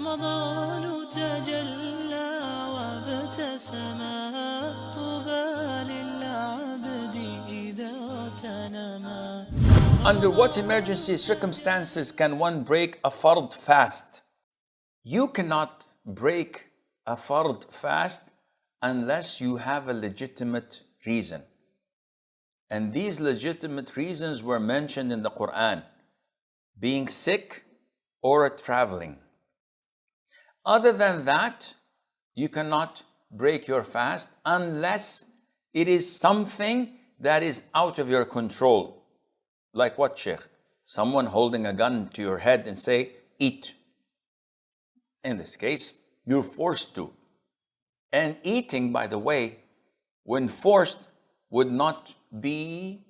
رمضان تجلى وابتسم طوبى للعبد إذا تنما. Under what emergency circumstances can one break a fard fast? You cannot break a fard fast unless you have a legitimate reason. And these legitimate reasons were mentioned in the Quran: being sick or traveling. Other than that, you cannot break your fast unless it is something that is out of your control. Like what, Sheikh? Someone holding a gun to your head and say, eat. In this case, you're forced to. And eating, by the way, when forced, would not be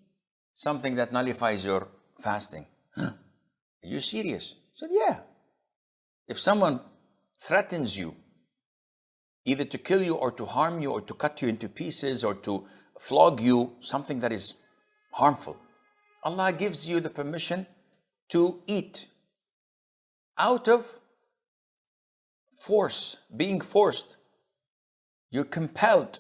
something that nullifies your fasting. Are you serious? I said, yeah. If someone threatens you, either to kill you or to harm you or to cut you into pieces or to flog you, something that is harmful, Allah gives you the permission to eat out of force, being forced. You're compelled.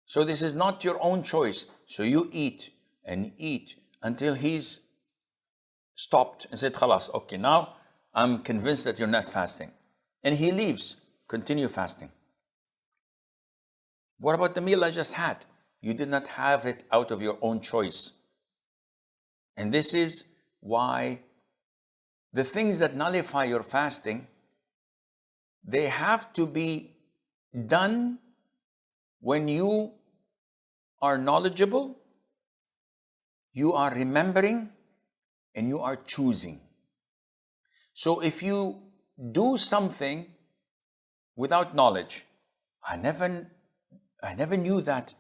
So this is not your own choice. So you eat and eat until he's stopped and said, Khalas, okay, now I'm convinced that you're not fasting. And he leaves, continue fasting. What about the meal I just had? You did not have it out of your own choice. And this is why the things that nullify your fasting, they have to be done when you are knowledgeable, you are remembering, and you are choosing. So if you do something without knowledge, I never knew that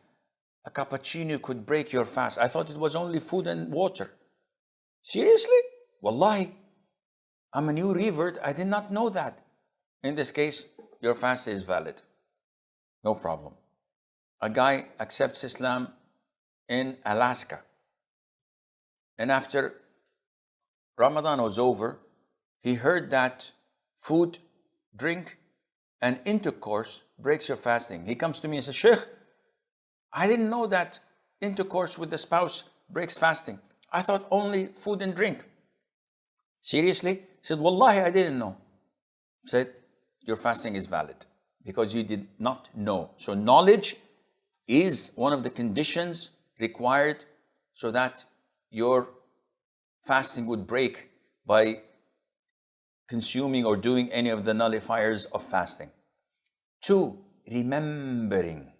a cappuccino could break your fast. I thought it was only food and water. Seriously? Wallahi, I'm a new revert. I did not know that. In this case, your fast is valid. No problem. A guy accepts Islam in Alaska. And after Ramadan was over, he heard that food, drink, and intercourse breaks your fasting. He comes to me and says, Sheikh, I didn't know that intercourse with the spouse breaks fasting. I thought only food and drink. Seriously? He said, Wallahi, I didn't know. He said, your fasting is valid because you did not know. So knowledge is one of the conditions required so that your fasting would break by consuming or doing any of the nullifiers of fasting. 2, remembering.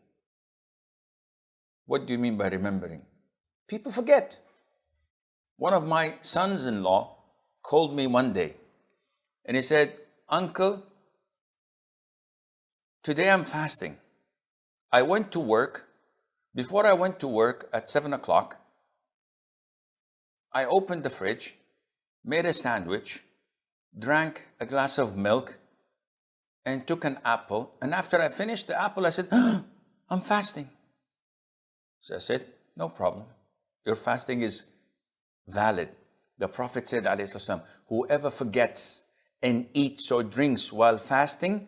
What do you mean by remembering? People forget. One of my sons-in-law called me one day and he said, Uncle, today I'm fasting. I went to work. Before I went to work at 7 o'clock, I opened the fridge, made a sandwich, drank a glass of milk, and took an apple. And after I finished the apple, I said, I'm fasting. So I said, no problem. Your fasting is valid. The Prophet said, alayhi salam, whoever forgets and eats or drinks while fasting,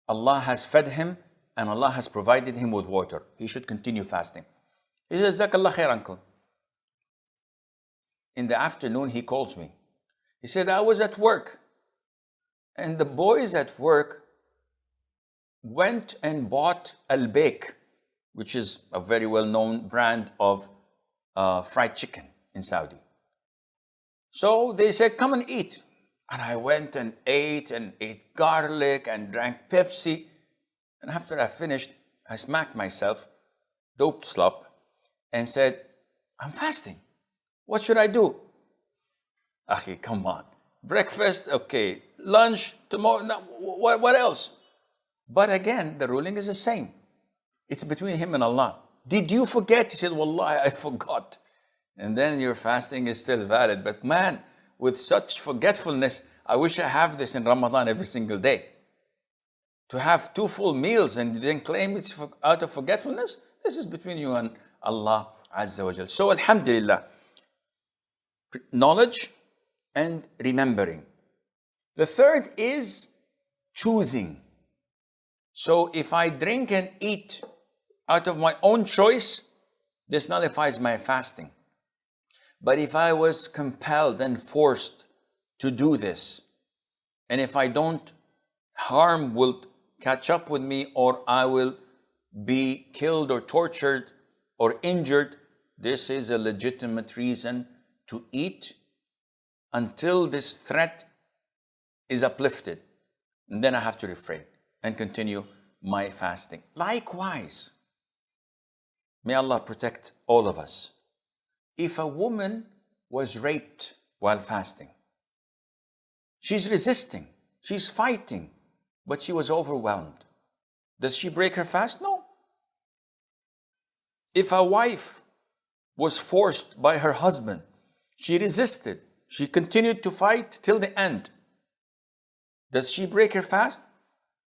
Allah has fed him and Allah has provided him with water. He should continue fasting. He said, Jazakallah khair, uncle. In the afternoon, he calls me. He said, I was at work and the boys at work went and bought Al-Baik, which is a very well-known brand of fried chicken in Saudi. So they said, come and eat. And I went and ate garlic and drank Pepsi. And after I finished, I smacked myself, dope slop, and said, I'm fasting. What should I do? Akhi, come on. Breakfast, okay. Lunch, tomorrow, no, what else? But again, the ruling is the same. It's between him and Allah. Did you forget? He said, Wallahi, I forgot. And then your fasting is still valid. But man, with such forgetfulness, I wish I have this in Ramadan every single day. To have 2 full meals and then claim it's out of forgetfulness, this is between you and Allah Azza wa Jal. So alhamdulillah, knowledge and remembering. The third is choosing. So if I drink and eat out of my own choice, this nullifies my fasting. But if I was compelled and forced to do this, and if I don't, harm will catch up with me, or I will be killed or tortured or injured, this is a legitimate reason to eat until this threat is uplifted. And then I have to refrain and continue my fasting. Likewise, may Allah protect all of us. If a woman was raped while fasting, she's resisting, she's fighting, but she was overwhelmed. Does she break her fast? No. If a wife was forced by her husband, she resisted, she continued to fight till the end. Does she break her fast?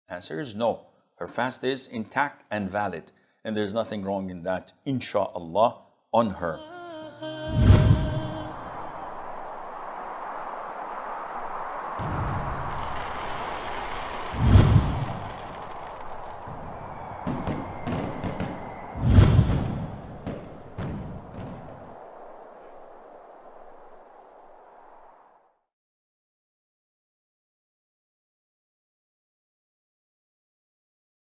Answer is no. Her fast is intact and valid, and there's nothing wrong in that, insha'Allah, on her.